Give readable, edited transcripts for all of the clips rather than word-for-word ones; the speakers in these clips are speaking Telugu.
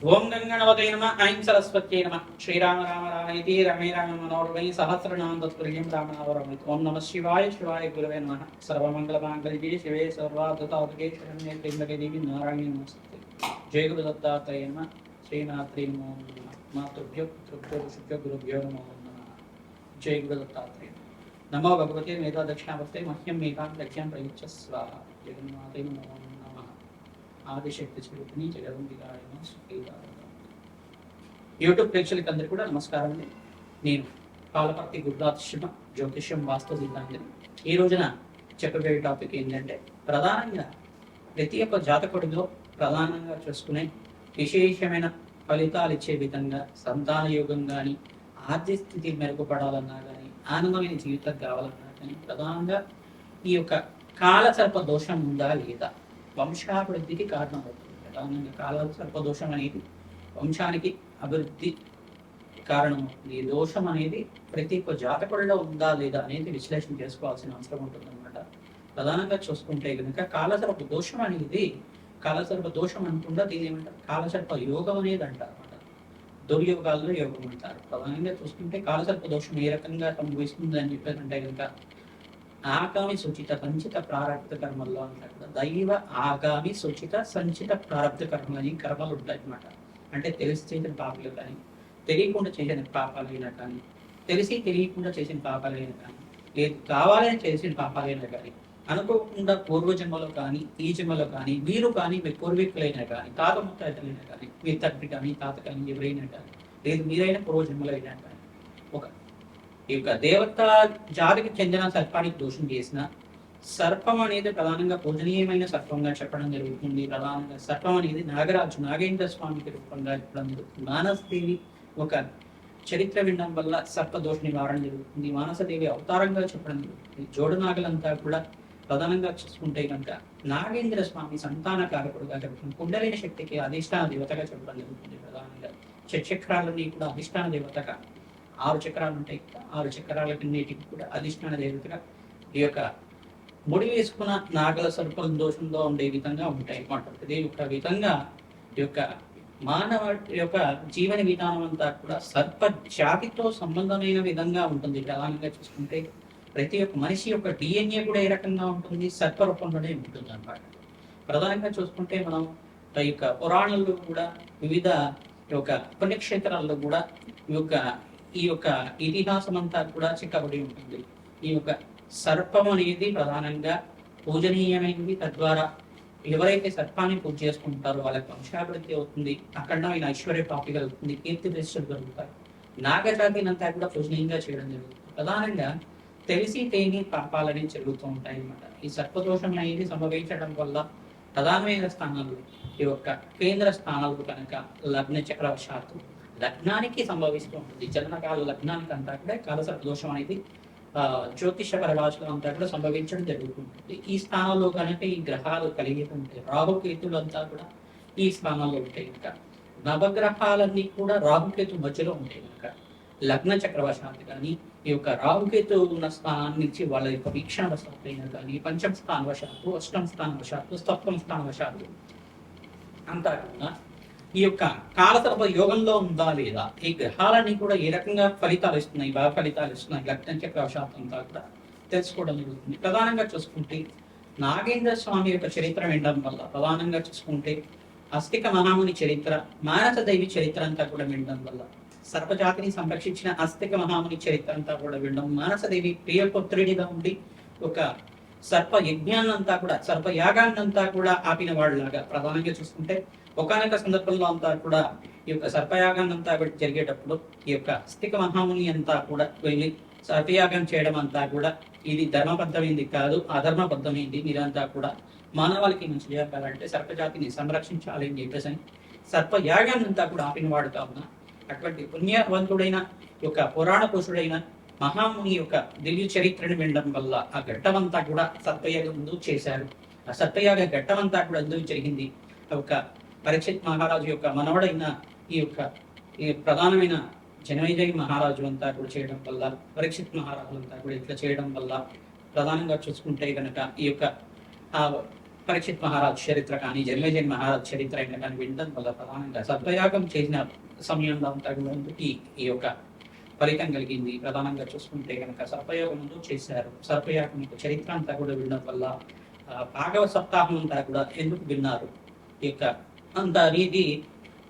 ఓం గంగణవతే నమ ఐం సరస్వత్యై నమ శ్రీరామ రామ రామేతి రమే రామ మనోరమై సహస్రనామ తత్పుల్యం రామనామరమేతి. ఓం నమ శివాయ శివాయ గురవే నమః. సర్వమంగళమాంగళ్యే శివే సర్వార్థసాధకే శరణ్యే త్ర్యంబకే దేవి నారాయణి నమస్తే. జయ గురు దత్తాత్రేయ నమః. శ్రీనాథ్రీ నమో నమః. మాతృభ్యో పితృభ్యో ఋషిభ్యో గురుభ్యో నమో నమః. జయ గురు దత్తాత్రేయ. నమో భగవతే మేధా దక్షిణావర్తే మహ్యం మేఘాం లక్ష్యం ప్రయుజ్య స్వాహ. జగన్మాతే నమో నమః. ఆదిశక్తి స్వరూపిణి జగదంబికాయ యూట్యూబ్ ప్రేక్షకులకి అందరికీ కూడా నమస్కారం అండి. నేను పాలపర్తి గురుదాశిమ జ్యోతిష్యం వాస్తు సిద్ధాంతిని. ఈ రోజున చెప్పబోయే టాపిక్ ఏంటంటే, ప్రధానంగా ప్రతి ఒక్క జాతకుడిలో ప్రధానంగా చూసుకునే విశేషమైన ఫలితాలు ఇచ్చే విధంగా సంతాన యోగం కానీ, ఆర్థిక స్థితి మెరుగుపడాలన్నా కానీ, ఆనందమైన జీవితం కావాలన్నా కానీ, ప్రధానంగా ఈ యొక్క కాలసర్ప దోషం ఉందా లేదా, వంశాభివృద్ధికి కారణమవుతుంది. ప్రధానంగా కాలసర్ప దోషం అనేది వంశానికి అభివృద్ధి కారణమవుతుంది. ఈ దోషం అనేది ప్రతి ఒక్క జాతకుడిలో ఉందా లేదా అనేది విశ్లేషణ చేసుకోవాల్సిన అవసరం ఉంటుంది అనమాట. ప్రధానంగా చూసుకుంటే కనుక కాలసర్ప దోషం అనేది, కాలసర్ప దోషం అనుకుండా దీని ఏమంటారు, కాలసర్ప యోగం అనేది అంటారు అనమాట. దుర్యోగాల్లో యోగం అంటారు. ప్రధానంగా చూసుకుంటే కాలసర్ప దోషం ఏ రకంగా సంభవిస్తుంది అని చెప్పారంటే కనుక, ఆగామి సూచిత సంచిత ప్రారంభ కర్మల్లో అంటారు కదా, దైవ ఆగామి సూచిత సంచిత ప్రారంభ కర్మలు అని కర్మలు ఉంటాయి అన్నమాట. అంటే తెలిసి చేసిన పాపాలు కానీ, తెలియకుండా చేసిన పాపాలైనా కానీ, తెలిసి తెలియకుండా చేసిన పాపాలైనా కానీ, లేదు కావాలని చేసిన పాపాలైనా కానీ, అనుకోకుండా పూర్వజన్మలో కానీ, ఈ జన్మలో కానీ, మీరు కానీ, మీ పూర్వీకులైనా కానీ, తాత ముత్తాతలైనా కానీ, మీ తండ్రి కానీ, తాత కానీ, ఎవరైనా కానీ, లేదు మీరైనా పూర్వజన్మలైనా కానీ, ఒక ఈ యొక్క దేవత జాతికి చెందిన సర్పానికి దోషం చేసిన, సర్పం అనేది ప్రధానంగా పూజనీయమైన సర్పంగా చెప్పడం జరుగుతుంది. ప్రధానంగా సర్పం అనేది నాగరాజు నాగేంద్ర స్వామికి రూపంగా చెప్పడం జరుగుతుంది. మానసదేవి ఒక చరిత్ర వినడం వల్ల సర్ప దోష నివారణ జరుగుతుంది. మానసదేవి అవతారంగా చెప్పడం జరుగుతుంది. జోడునాగలంతా కూడా ప్రధానంగా చూసుకుంటే కనుక నాగేంద్ర స్వామి సంతాన కారకుడుగా చెప్పడం, కుండలిన శక్తికి అధిష్టాన దేవతగా చెప్పడం జరుగుతుంది. ప్రధానంగా చక్రాలన్నీ కూడా అధిష్టాన దేవతగా, 6 చక్రాలు ఉంటాయి. 6 చక్రాలన్నిటికి కూడా అధిష్టాన దేవతగా ఈ యొక్క ముడి వేసుకున్న నాగల సర్పం దోషంలో ఉండే విధంగా ఉంటాయి అన్నమాట. ఇదే యొక్క విధంగా ఈ యొక్క మానవ యొక్క జీవన విధానం అంతా కూడా సర్ప జాతితో సంబంధమైన విధంగా ఉంటుంది. ప్రధానంగా చూసుకుంటే ప్రతి ఒక్క మనిషి యొక్క డిఎన్ఏ కూడా ఏ రకంగా ఉంటుంది, సర్ప రూపంలోనే ఉంటుంది అన్నమాట. ప్రధానంగా చూసుకుంటే మనం ఈ యొక్క పురాణాల్లో కూడా, వివిధ యొక్క పుణ్యక్షేత్రాల్లో కూడా ఈ యొక్క ఇతిహాసం అంతా కూడా చిక్కబడి ఉంటుంది. ఈ యొక్క సర్పం అనేది ప్రధానంగా పూజనీయమైనది. తద్వారా ఎవరైతే సర్పాన్ని పూజ చేసుకుంటారో వాళ్ళకి వంశాభివృద్ధి అవుతుంది, అఖండమైన ఐశ్వర్య ప్రాప్తి కలుగుతుంది, కీర్తి ప్రతిష్టలు కలుగుతాయి. నాగజాతిని అంతా కూడా పూజనీయంగా చేయడం జరుగుతుంది. ప్రధానంగా తెలిసి తేని పాపాలని జరుగుతూ ఉంటాయి అన్నమాట. ఈ సర్పదోషం అనేది సంభవించడం వల్ల ప్రధానమైన స్థానాలు, ఈ యొక్క కేంద్ర స్థానాలు కనుక లగ్న చక్రవశాత్తు లగ్నానికి సంభవిస్తూ ఉంటుంది. జననకాల లగ్నానికి అంతా కూడా కాలసర్ప దోషం అనేది జ్యోతిష పరిభాషలో అంతా కూడా సంభవించడం జరుగుతుంటుంది. ఈ స్థానంలో కనుక ఈ గ్రహాలు కలిగి ఉంటాయి. రాహుకేతులు అంతా కూడా ఈ స్థానంలో ఉంటాయి. కనుక నవగ్రహాలన్నీ కూడా రాహుకేతు మధ్యలో ఉంటాయి. కనుక లగ్న చక్రవశాత్తు కానీ, ఈ యొక్క రాహుకేతు ఉన్న స్థానాన్ని నుంచి వాళ్ళ యొక్క వీక్షణ వశాత్తు అయినా కానీ, పంచమ స్థాన వశాత్తు, అష్టమ స్థాన వశాత్తు, సప్తమ స్థాన వశాత్తు అంతా కూడా ఈ యొక్క కాలసర్ప యోగంలో ఉందా లేదా, ఈ గ్రహాలన్నీ కూడా ఏ రకంగా ఫలితాలు ఇస్తున్నాయి, బాగా ఫలితాలు ఇస్తున్నాయి, లగ్న చక్రవశాత్తు అంతా కూడా తెలుసుకోవడం జరుగుతుంది. ప్రధానంగా చూసుకుంటే నాగేంద్ర స్వామి యొక్క చరిత్ర వినడం వల్ల, ప్రధానంగా చూసుకుంటే అస్తిక మహాముని చరిత్ర, మానసదేవి చరిత్ర అంతా కూడా వినడం వల్ల, సర్పజాతిని సంరక్షించిన అస్తిక మహాముని చరిత్ర అంతా కూడా వినడం, మానసదేవి ప్రియపుత్రుడిగా ఉండి ఒక సర్ప యజ్ఞాన్నంతా కూడా, సర్ప యాగాన్నంతా కూడా ఆపిన వాళ్ళలాగా, ప్రధానంగా చూసుకుంటే ఒకనొక సందర్భంలో అంతా కూడా ఈ యొక్క సర్పయాగాన్ని అంతా జరిగేటప్పుడు ఈ యొక్క అస్తిక మహాముని అంతా కూడా వెళ్ళి సర్పయాగం చేయడం అంతా కూడా ఇది ధర్మబద్ధమైంది కాదు, అధర్మబద్ధమైంది, మీరంతా కూడా మానవాళికి మంచి చేయాలంటే సర్పజాతిని సంరక్షించాలి అని చెప్పేసి సర్పయాగాన్ని అంతా కూడా ఆపిన వాడు కావున, అటువంటి పుణ్యవంతుడైన యొక్క పురాణ పురుషుడైన మహాముని యొక్క దివ్య చరిత్రను వినడం వల్ల ఆ ఘట్టమంతా కూడా సర్పయాగం ముందు చేశారు. ఆ సర్పయాగ ఘట్టమంతా కూడా ఎందుకు జరిగింది, ఒక పరీక్షిత్ మహారాజు యొక్క మనవడైన ఈ యొక్క ప్రధానమైన జనమేజయ మహారాజు అంతా కూడా చేయడం వల్ల, పరీక్షిత్ మహారాజు అంతా కూడా ఇట్లా చేయడం వల్ల, ప్రధానంగా చూసుకుంటే కనుక ఈ యొక్క పరీక్షిత్ మహారాజ్ చరిత్ర కానీ, జన్మేజన్ మహారాజ్ చరిత్ర అయినా కానీ వినడం వల్ల ప్రధానంగా సర్పయాగం చేసిన సమయంలో అంతా కూడా ఈ యొక్క ఫలితం కలిగింది. ప్రధానంగా చూసుకుంటే కనుక సర్పయోగం ముందు చేశారు. సర్పయాగం యొక్క చరిత్ర అంతా కూడా వినడం వల్ల భాగవ సప్తాహం అంతా కూడా ఎందుకు విన్నారు, ఈ యొక్క అంత అనేది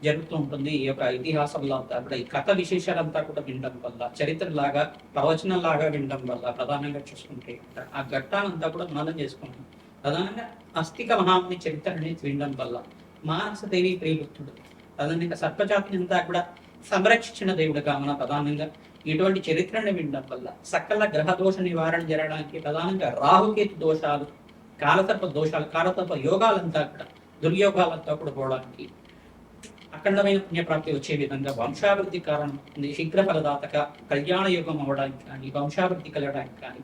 జరుగుతూ ఉంటుంది. ఈ యొక్క ఇతిహాసంలో అంతా కూడా ఈ కథ విశేషాలంతా కూడా వినడం వల్ల, చరిత్రలాగా ప్రవచనంలాగా వినడం వల్ల ప్రధానంగా చూసుకుంటే ఆ ఘట్టాలంతా కూడా మననం చేసుకుంటాం. ప్రధానంగా అస్థిక మహాముని చరిత్ర అనేది వినడం వల్ల మానసదేవి ప్రియభక్తుడు ప్రధానంగా సర్పజాతిని అంతా కూడా సంరక్షించిన దేవుడుగా మన ప్రధానంగా ఇటువంటి చరిత్రను వినడం వల్ల సకల గ్రహ దోష నివారణ జరగడానికి ప్రధానంగా రాహుకేతు దోషాలు, కాలసర్ప దోషాలు, కాలసర్ప యోగాలంతా కూడా దుర్యోగాలంతా కూడా పోవడానికి, అఖండమైన పుణ్యప్రాప్తి వచ్చే విధంగా వంశాభివృద్ధి కారణం ఉంది. శీఘ్ర ఫలదాతక కళ్యాణ యోగం అవ్వడానికి కానీ, వంశాభివృద్ధి కలగడానికి కానీ,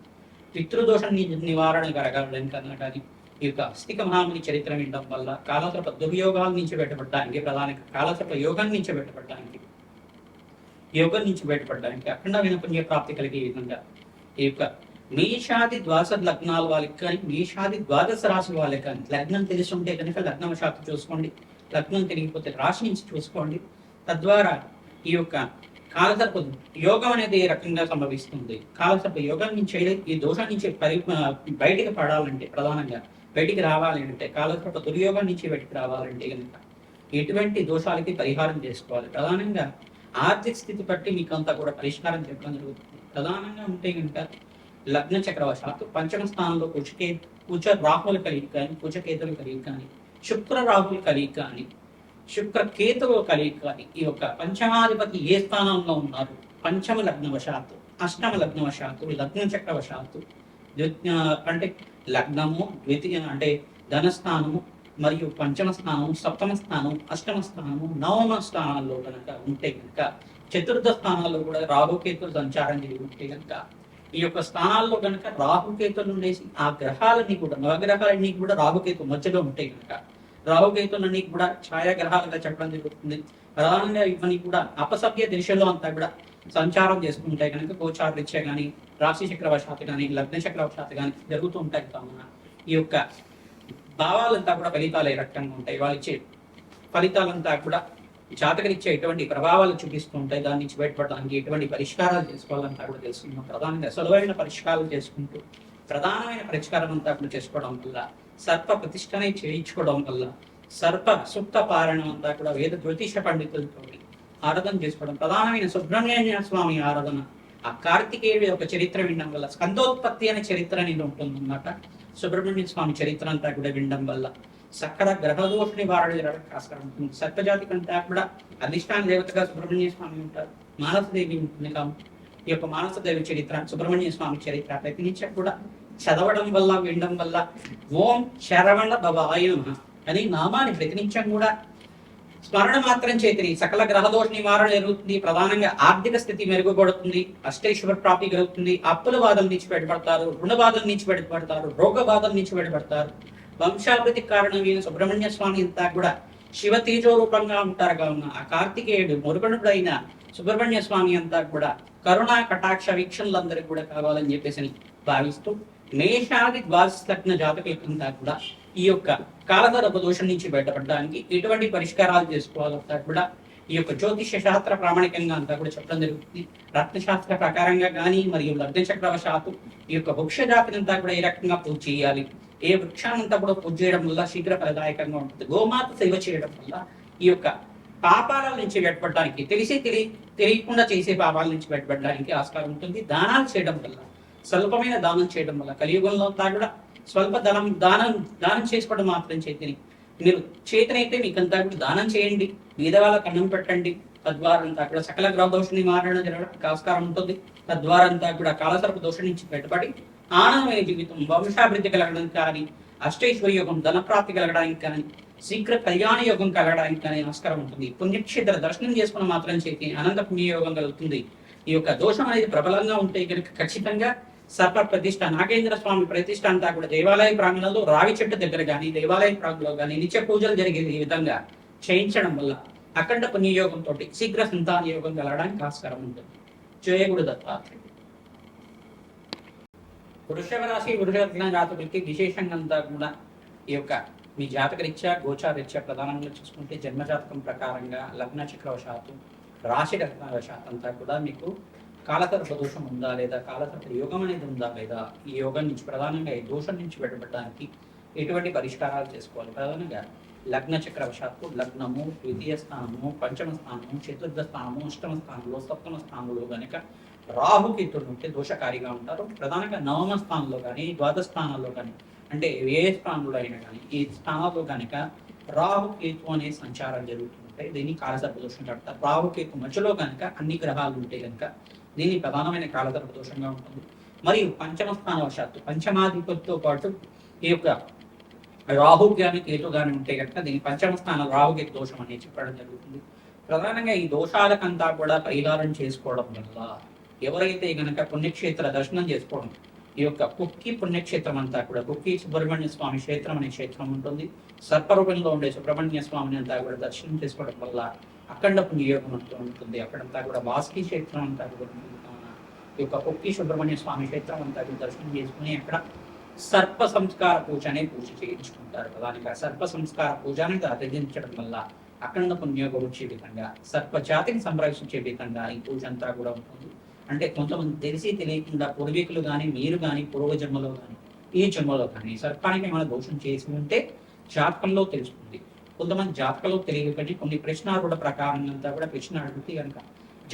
పితృదోష నివారణ కలగడానికి కానీ ఈ యొక్క అస్థిక మహాముని చరిత్ర వినడం వల్ల కాలసర్ప దుర్యోగాల నుంచి బయటపడడానికి, ప్రధానంగా కాలసర్ప యోగం నుంచి బయటపడడానికి, యోగం నుంచి బయటపడడానికి, అఖండమైన పుణ్యప్రాప్తి కలిగే విధంగా ఈ యొక్క మేషాది ద్వాదశ లగ్నాల వాళ్ళకి కానీ, మేషాది ద్వాదశ రాశి వాళ్ళకి కానీ లగ్నం తెలిసి ఉంటే కనుక లగ్నం శాతం చూసుకోండి, లగ్నం తెలియకపోతే రాశి నుంచి చూసుకోండి. తద్వారా ఈ యొక్క కాలసర్ప యోగం అనేది ఏ రకంగా సంభవిస్తుంది, కాలసర్ప యోగం నుంచి ఈ దోషం నుంచి బయటికి పడాలంటే, ప్రధానంగా బయటికి రావాలి అంటే, కాలసర్ప దుర్యోగం నుంచి బయటికి రావాలంటే కనుక ఎటువంటి దోషాలకి పరిహారం చేసుకోవాలి. ప్రధానంగా ఆర్థిక స్థితి బట్టి మీకు అంతా కూడా పరిష్కారం చెప్పడం జరుగుతుంది. ప్రధానంగా ఉంటే కనుక లగ్న చక్రవశాత్తు పంచమ స్థానంలో కుచ రాహుల కలిగి కానీ, కుచకేతులు కలిగి కానీ, శుక్ర రాహుల కలిగి కానీ, శుక్ర కేతువు కలిగి కానీ, ఈ యొక్క పంచమాధిపతి ఏ స్థానంలో ఉన్నారు, పంచమ లగ్నవశాత్తు, అష్టమ లగ్నవశాత్తు, లగ్న చక్రవశాత్తు అంటే లగ్నము ద్వితీయ అంటే ధనస్థానము మరియు పంచమ స్థానం, సప్తమ స్థానం, అష్టమ స్థానము, నవమ స్థానాల్లో కనుక ఉంటే కనుక, చతుర్థ స్థానాల్లో కూడా రాహుకేతులు సంచారం జరిగి ఉంటే కనుక, ఈ యొక్క స్థానాల్లో కనుక రాహుకేతులు ఉండేసి ఆ గ్రహాలన్నీ కూడా నవగ్రహాలన్నీ కూడా రాహుకేతు మధ్యలో ఉంటే కనుక, రాహుకేతులన్నీ కూడా ఛాయాగ్రహాలుగా చెప్పడం జరుగుతుంది. ప్రధానంగా ఇవన్నీ కూడా అపసవ్య దిశలో అంతా కూడా సంచారం చేసుకుంటాయి కనుక గోచారరీత్యా కానీ, రాశి చక్రవశాత్తు కానీ, లగ్న చక్రవశాత్తు కానీ జరుగుతూ ఉంటాయి కావున ఈ యొక్క భావాలంతా కూడా ఫలితాలు ఏ రకంగా ఉంటాయి, వాళ్ళు ఇచ్చే ఫలితాలంతా కూడా జాతకరీత్యా ఎటువంటి ప్రభావాలు చూపిస్తూ ఉంటాయి. దాని నుంచి బయటపడడానికి ఎటువంటి పరిష్కారాలు చేసుకోవాలంతా కూడా తెలుసుకుంటాం. ప్రధానంగా సులభమైన పరిష్కారాలు చేసుకుంటూ ప్రధానమైన పరిష్కారం అంతా కూడా చేసుకోవడం వల్ల, సర్ప ప్రతిష్టనే చేయించుకోవడం వల్ల, సర్ప సుప్త పారాయణం అంతా కూడా వేద జ్యోతిష పండితులతో ఆరాధన చేసుకోవడం, ప్రధానమైన సుబ్రహ్మణ్య స్వామి ఆరాధన, ఆ కార్తికేయుడి యొక్క చరిత్ర వినడం వల్ల, స్కందోత్పత్తి అనే చరిత్ర అనేది ఉంటుందన్నమాట. సుబ్రహ్మణ్య స్వామి చరిత్ర అంతా కూడా వినడం వల్ల సకల గ్రహదోష నివారణ జరగడానికి ఆస్కారం ఉంటుంది. సర్పజాతి కంటే కూడా అధిష్టాన దేవతగా సుబ్రహ్మణ్య స్వామి ఉంటారు, మానసదేవి ఉంటుంది. కాబట్టి ఈ యొక్క మానసదేవి చరిత్ర, సుబ్రహ్మణ్య స్వామి చరిత్ర ప్రతి నిత్యం కూడా చదవడం వల్ల, వినడం వల్ల ఓం శరవణ భవాయ నమః అని నామాన్ని ప్రతినిత్యం కూడా స్మరణ మాత్రం చేతిని సకల గ్రహదోష నివారణ జరుగుతుంది. ప్రధానంగా ఆర్థిక స్థితి మెరుగుపడుతుంది, అష్టైశ్వర ప్రాప్తి కలుగుతుంది, అప్పుల బాధల నుంచి బయటపడతారు, రుణ బాధల నుంచి బయటపడతారు, రోగ బాధల నుంచి బయటపడతారు. వంశాభివృద్ధి కారణమైన సుబ్రహ్మణ్య స్వామి అంతా కూడా శివ తేజో రూపంగా ఉంటారు కావున ఆ కార్తికేయుడు మురుగనుడైన సుబ్రహ్మణ్య స్వామి అంతా కూడా కరుణా కటాక్ష వీక్షణలందరికీ కూడా కావాలని చెప్పేసి భావిస్తూ మేషాది ద్వాదశ లగ్న జాతకులకంతా కూడా ఈ యొక్క కాలసర్ప దోషం నుంచి బయటపడడానికి ఎటువంటి పరిష్కారాలు చేసుకోవాలంతా కూడా ఈ యొక్క జ్యోతిష శాస్త్ర ప్రామాణికంగా అంతా కూడా చెప్పడం జరుగుతుంది. రత్నశాస్త్ర ప్రకారంగా కానీ మరియు లగ్న చక్రవశాత్తు ఈ యొక్క వృక్ష జాతిని అంతా కూడా ఏ రకంగా పూజ చేయాలి, ఏ వృక్షానంతా కూడా పూజ చేయడం వల్ల శీఘ్ర ఫలదాయకంగా ఉంటుంది, గోమాత సేవ చేయడం వల్ల ఈ యొక్క పాపాల నుంచి బయటపడడానికి, తెలియకుండా చేసే పాపాల నుంచి బయటపడడానికి ఆస్కారం ఉంటుంది. దానాలు చేయడం వల్ల, స్వల్పమైన దానం చేయడం వల్ల, కలియుగంలో అంతా కూడా స్వల్ప దానం చేసుకోవడం మాత్రం చేతిని మీరు చేతనైతే మీకంతా కూడా దానం చేయండి, బీదవాళ్ళకి అన్నం పెట్టండి. తద్వారా అంతా కూడా సకల గ్రహ దోష నివారణ జరగడానికి ఆస్కారం ఉంటుంది. తద్వారా అంతా కూడా కాలసర్ప దోషం నుంచి బయటపడి ఆనందమైన జీవితం, వంశాభివృద్ధి కలగడానికి కానీ, అష్టైశ్వర్య యోగం, ధనప్రాప్తి కలగడానికి కానీ, శీఘ్ర కళ్యాణ యోగం కలగడానికి కానీ ఆస్కారం ఉంటుంది. పుణ్యక్షేత్ర దర్శనం చేసుకున్న మాత్రం చేతి అనంత పుణ్యయోగం కలుగుతుంది. ఈ యొక్క దోషం అనేది ప్రబలంగా ఉంటే కనుక ఖచ్చితంగా సర్ప ప్రతిష్ట, నాగేంద్ర స్వామి ప్రతిష్ట అంతా కూడా దేవాలయ ప్రాంగణంలో రావి చెట్టు దగ్గర కానీ, దేవాలయ ప్రాంగణంలో కానీ నిత్య పూజలు జరిగే ఈ విధంగా చేయించడం వల్ల అఖండ పుణ్యయోగంతో శీఘ్ర సంతాన యోగం కలగడానికి ఆస్కారం ఉంటుంది. జయగుడు దత్తాత్రేయ. వృషభ రాశి వృషభ లగ్న జాతకులకి విశేషంగా అంతా కూడా ఈ యొక్క మీ జాతకరీత్యా గోచారీత్యా ప్రధానంగా చూసుకుంటే జన్మజాతకం ప్రకారంగా లగ్న చక్రవశాత్తు రాశి రత్నవశాత్తు అంతా కూడా మీకు కాలసర్ప దోషం ఉందా లేదా, కాలసర్ప యోగం అనేది ఉందా లేదా, ఈ యోగం నుంచి ప్రధానంగా ఈ దోషం నుంచి బయటపడడానికి ఎటువంటి పరిష్కారాలు చేసుకోవాలి. ప్రధానంగా లగ్న చక్రవశాత్తు లగ్నము, ద్వితీయ స్థానము, పంచమ స్థానము, చతుర్థ స్థానము, అష్టమ స్థానంలో, సప్తమ స్థానంలో కనుక రాహుకేతులు ఉంటే దోషకారిగా ఉంటారు. ప్రధానంగా నవమ స్థానంలో కానీ ద్వాదశ స్థానాల్లో కానీ అంటే ఏ స్థానంలో అయినా కానీ ఈ స్థానాల్లో కనుక రాహుకేతు అనే సంచారం జరుగుతుంటాయి. దీన్ని కాలసర్ప దోషం కడతారు. రాహుకేతు మధ్యలో కనుక అన్ని గ్రహాలు ఉంటే కనుక దీని ప్రధానమైన కాలసర్ప దోషంగా ఉంటుంది. మరియు పంచమ స్థాన వశాత్తు పంచమాధిపతితో పాటు ఈ యొక్క రాహు కానీ కేతు కానీ ఉంటే కనుక దీని పంచమ స్థానం రాహుకేతు దోషం అనేది చెప్పడం జరుగుతుంది. ప్రధానంగా ఈ దోషాలకంతా కూడా పరిహారం చేసుకోవడం వల్ల ఎవరైతే కనుక పుణ్యక్షేత్ర దర్శనం చేసుకోవడం, ఈ యొక్క కుక్కి పుణ్యక్షేత్రం అంతా కూడా కుక్కి సుబ్రహ్మణ్య స్వామి క్షేత్రం అనే క్షేత్రం ఉంటుంది. సర్పరూపంలో ఉండే సుబ్రహ్మణ్య స్వామిని అంతా కూడా దర్శనం చేసుకోవడం వల్ల అఖండ పుణ్యయోగం ఉంటుంది. అక్కడంతా కూడా బాస్కి క్షేత్రం అంతా కూడా ఉంటుంది. ఈ యొక్క కుక్కి సుబ్రహ్మణ్య స్వామి క్షేత్రం అంతా కూడా దర్శనం చేసుకుని అక్కడ సర్ప సంస్కార పూజ అనే పూజ చేయించుకుంటారు. ప్రధానంగా సర్ప సంస్కార పూజ అనేది ఆచరించడం వల్ల అఖండ పుణ్యయోగం వచ్చే విధంగా సర్ప జాతిని సంరక్షించే విధంగా ఈ పూజ అంతా కూడా ఉంటుంది. అంటే కొంతమంది తెలిసి తెలియకుండా పూర్వీకులు కానీ మీరు కానీ పూర్వజన్మలో కానీ ఈ జన్మలో కానీ సర్పానికి ఏమైనా దోషం చేసి ఉంటే జాతకంలో తెలుస్తుంది. కొంతమంది జాతకంలో తెలియకండి కొన్ని ప్రశ్నారూఢ ప్రకారం అంతా కూడా ప్రశ్న అడిగితే కనుక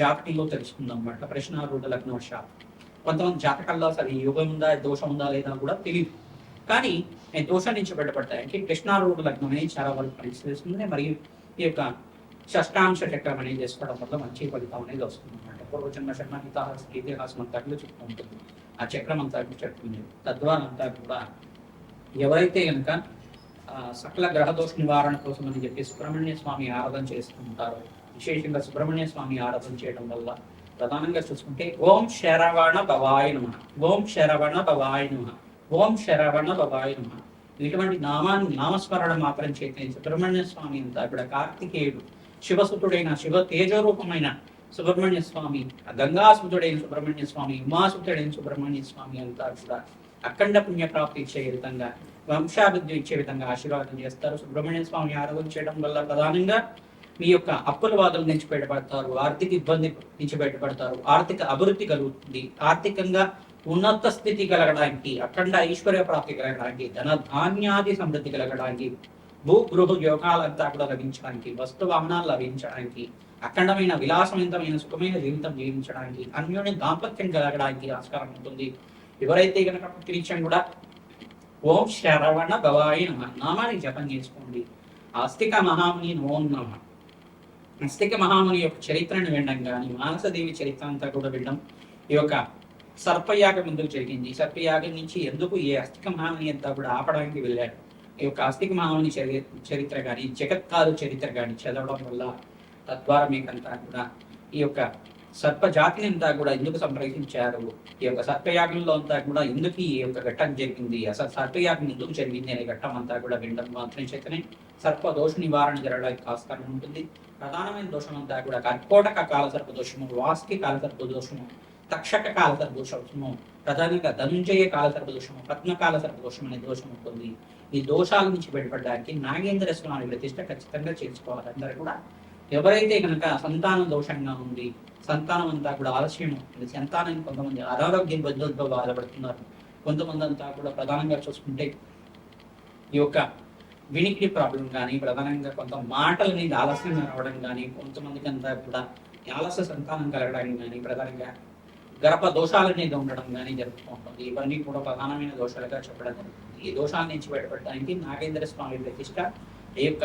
జాతకంలో తెలుస్తుంది అన్నమాట. ప్రశ్నారూఢ లగ్నవశాత్తు కొంతమంది జాతకాల్లో అసలు ఈ యోగం ఉందా దోషం ఉందా లేదా కూడా తెలియదు. కానీ దోషం నుంచి బయటపడతాయంటే కృష్ణారూఢ లగ్నం అనేది చాలా వరకు పరిశీలిస్తుంది. మరియు ఈ యొక్క షష్టాంశ చక్రం అనేది చేసుకోవడం వల్ల మంచి ఫలితం అనేది వస్తుంది అన్నమాట. పూర్వజన్మ శర్మ ఇతిహాసం అంతా కూడా చెప్తూ ఉంటుంది. ఆ చక్రం అంతా చెప్తుంది. తద్వారా అంతా కూడా ఎవరైతే కనుక సకల గ్రహదోష నివారణ కోసం అని చెప్పి సుబ్రహ్మణ్య స్వామి ఆరాధన చేస్తుంటారో, విశేషంగా సుబ్రహ్మణ్య స్వామి ఆరాధన చేయడం వల్ల ప్రధానంగా చూసుకుంటే ఓం శరవణ భవాయ నమః, ఓం శరవణ భవాయ నమః, ఓం శరవణ భవాయ నమః ఇటువంటి నామస్మరణ మాత్రం చేత సుబ్రహ్మణ్య స్వామి అంతా కూడా కార్తికేయుడు శివసుతుడైన శివ తేజరూపమైన సుబ్రహ్మణ్య స్వామి, గంగాసుతుడైన సుబ్రహ్మణ్య స్వామి, ఉమాసుతుడైన సుబ్రహ్మణ్య స్వామి అంతా కూడా అఖండ పుణ్యప్రాప్తి ఇచ్చే విధంగా వంశాభివృద్ధి ఇచ్చే విధంగా ఆశీర్వాదం చేస్తారు. సుబ్రహ్మణ్య స్వామి ఆరాధన చేయడం వల్ల ప్రధానంగా మీ యొక్క అప్పుల బాధల నుంచి బయటపడతారు, ఆర్థిక ఇబ్బంది నుంచి బయటపడతారు, ఆర్థిక అభివృద్ధి కలుగుతుంది, ఆర్థికంగా ఉన్నత స్థితి కలగడానికి, అఖండ ఐశ్వర్య ప్రాప్తి కలగడానికి, ధన ధాన్యాది సమృద్ధి కలగడానికి, భూగృహ యోగాలంతా కూడా లభించడానికి, వస్తు వాహనాలు లభించడానికి, అఖండమైన విలాసవంతమైన సుఖమైన జీవితం జీవించడానికి, అన్యోన్య దాంపత్యం కలగడానికి ఆస్కారం ఉంటుంది. ఎవరైతే కనుక ప్రతినిత్యం కూడా ఓం శరవణ భవాయ నమః నామాన్ని జపం చేసుకోండి. ఆస్తిక మహాముని ఓం నమః. ఆస్తిక మహాముని యొక్క చరిత్రను వినడం కానీ మానసదేవి చరిత్ర అంతా కూడా వినడం, ఈ యొక్క సర్పయాగం ముందుకు జరిగింది. సర్పయాగం నుంచి ఎందుకు ఈ ఆస్తిక మహాముని అంతా కూడా ఆపడానికి వెళ్ళాడు. ఈ యొక్క ఆస్తిక మహాముని చరిత్ర కానీ జగత్కారు చరిత్ర కానీ చదవడం వల్ల తద్వారా మీకంతా కూడా ఈ యొక్క సర్ప జాతిని అంతా కూడా ఎందుకు సంరక్షించారు, ఈ యొక్క సర్పయాగంలో అంతా కూడా ఎందుకు ఈ యొక్క ఘట్టం జరిగింది, అసలు సర్పయాగం ఎందుకు జరిగింది అనే ఘట్టం అంతా కూడా వినడం మాత్రం చేతనే సర్ప దోష నివారణ జరగడానికి ఆస్కారం ఉంటుంది. ప్రధానమైన దోషం అంతా కూడా కర్కోటక కాలసర్ప దోషము, వాస్కి కాలసర్ప దోషము, తక్షక కాలసర్ప దోషము, ప్రధానంగా ధనుంజయ కాలసర్ప దోషము, పద్మకాల సర్ప దోషం అనే దోషం ఉంటుంది. ఈ దోషాల నుంచి బయటపడడానికి నాగేంద్ర స్వామి ప్రతిష్ట ఖచ్చితంగా చేసుకోవాలి అందరూ కూడా. ఎవరైతే కనుక సంతానం దోషంగా ఉంది, సంతానం అంతా కూడా ఆలస్యం అవుతుంది, సంతానానికి కొంతమంది అనారోగ్య ఇబ్బందులతో బాధపడుతున్నారు, కొంతమంది అంతా కూడా ప్రధానంగా చూసుకుంటే ఈ యొక్క వినికిడి ప్రాబ్లం కానీ, ప్రధానంగా కొంత మాటల మీద ఆలస్యంగా రావడం కానీ, కొంతమందికి అంతా కూడా ఆలస్య సంతానం కలగడానికి కానీ, ప్రధానంగా గర్భ దోషాల మీద ఉండడం కానీ జరుగుతూ ఉంటుంది. ఇవన్నీ కూడా ప్రధానమైన దోషాలుగా చెప్పడం జరుగుతుంది. ఈ దోషాల నుంచి బయటపడడానికి నాగేంద్ర స్వామి ప్రతిష్ట, ఈ యొక్క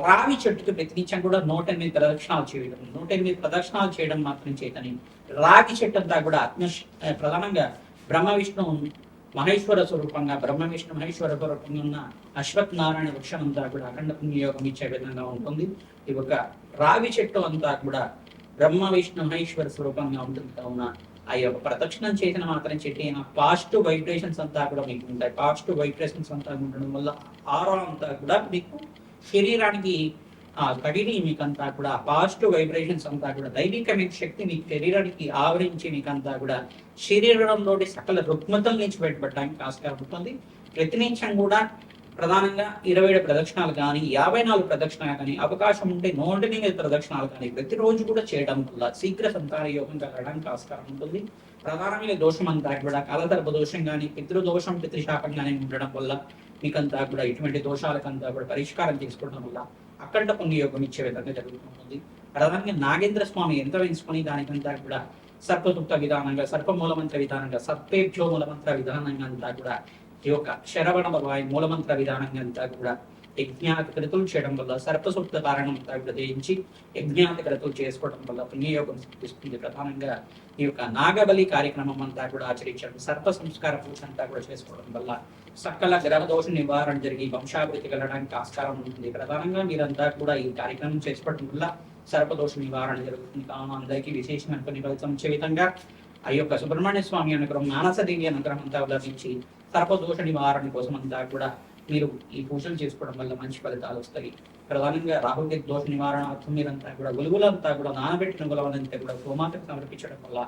రావి చెట్టుకి ప్రతినిత్యం కూడా 108 ప్రదక్షిణాలు చేయడం, 108 ప్రదక్షిణాలు చేయడం మాత్రం చేతని రాగి చెట్టు అంతా కూడా ప్రధానంగా బ్రహ్మ విష్ణు మహేశ్వర స్వరూపంగా, బ్రహ్మ విష్ణు మహేశ్వర స్వరూపంగా ఉన్న అశ్వత్ నారాయణ వృక్షం అంతా కూడా అఖండ పుణ్యయోగం ఇచ్చే విధంగా ఉంటుంది. ఈ యొక్క రావి చెట్టు అంతా కూడా బ్రహ్మ విష్ణు మహేశ్వర స్వరూపంగా ఉంటుంది. కావున ఆ యొక్క ప్రదక్షిణం చేసిన మాత్రం చెట్టు పాజిటివ్ వైబ్రేషన్స్ అంతా కూడా మీకు ఉంటాయి. పాజిటివ్ వైబ్రేషన్స్ అంతా ఉండడం వల్ల ఆరా అంతా కూడా మీకు శరీరానికి ఆ కడిని మీకంతా కూడా పాజిటివ్ వైబ్రేషన్స్ అంతా కూడా దైవికమైన శక్తి మీ శరీరానికి ఆవరించి మీకంతా కూడా శరీరంలోని సకల రుగ్మతల నుంచి బయటపడడానికి ఆస్కారం ఉంటుంది. ప్రతినిత్యం కూడా ప్రధానంగా 27 ప్రదక్షిణాలు కానీ 54 ప్రదక్షిణాలు కానీ అవకాశం ఉంటే 108 ప్రదక్షిణాలు కానీ ప్రతిరోజు కూడా చేయడం వల్ల శీఘ్ర సంతాన యోగం కలగడానికి ఆస్కారం ఉంటుంది. ప్రధానమైన దోషం అంతా కూడా కాలతర్ప దోషం కానీ పితృదోషం పితృశాపం కానీ ఉండడం వల్ల మీకంతా కూడా ఇటువంటి దోషాలకంతా కూడా పరిష్కారం చేసుకోవడం వల్ల అఖండ పుణ్యయోగం ఇచ్చే విధంగా జరుగుతుంది. ప్రధానంగా నాగేంద్ర స్వామి యంత్రం వేసుకుని దానికంతా కూడా సర్పసూక్త విధానంగా సర్పమూలమంత్ర విధానంగా సర్పేభ్యో మూలమంత్ర విధానంగా అంతా కూడా ఈ యొక్క శరవణ వాయు మూలమంత్ర విధానంగా అంతా కూడా యజ్ఞాత క్రతులు చేయడం వల్ల సర్పసూక్త కారణం అంతా కూడా జయించి యజ్ఞాత క్రతులు చేసుకోవడం వల్ల పుణ్యయోగం సిద్ధిస్తుంది. ప్రధానంగా ఈ యొక్క నాగబలి కార్యక్రమం అంతా కూడా ఆచరించడం సర్ప సంస్కార పూజ అంతా కూడా చేసుకోవడం వల్ల సకల గ్రహ దోష నివారణ జరిగి వంశాభివృద్ధి కలగడానికి ఆస్కారం ఉంటుంది. ప్రధానంగా మీరంతా కూడా ఈ కార్యక్రమం చేసుకోవడం వల్ల సర్పదోష నివారణ జరుగుతుంది. కావున అందరికీ విశేషమైన కొన్ని ఫలితం ఇచ్చే విధంగా ఆ యొక్క సుబ్రహ్మణ్య స్వామి అనుగ్రహం మానసదేవి అనుగ్రహం అంతా లభించి సర్పదోష నివారణ కోసం అంతా కూడా మీరు ఈ పూజలు చేసుకోవడం వల్ల మంచి ఫలితాలు వస్తాయి. ప్రధానంగా రాహుకి దోష నివారణార్థం మీరంతా కూడా గులుగులంతా కూడా నానబెట్టిన గులవనంతా కూడా గోమాతకు సమర్పించడం వల్ల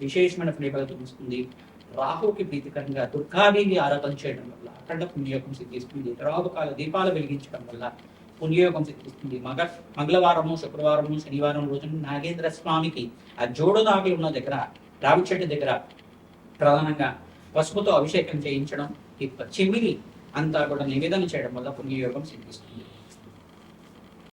విశేషమైన ఫలితం వస్తుంది. రాహుకి ప్రీతికరంగా దుర్గాదేవి ఆరాధన చేయడం వల్ల అఖండ పుణ్యయోగం సిద్ధిస్తుంది. రాహుకాల దీపాలు వెలిగించడం వల్ల పుణ్యయోగం సిద్ధిస్తుంది. మంగళవారము శుక్రవారము శనివారం రోజున నాగేంద్ర స్వామికి ఆ జోడు దాగి ఉన్న దగ్గర రావి చెట్టు దగ్గర ప్రధానంగా పసుపుతో అభిషేకం చేయించడం, ఈ చెమిలి అంతా కూడా నివేదన చేయడం వల్ల పుణ్యయోగం సిద్ధిస్తుంది.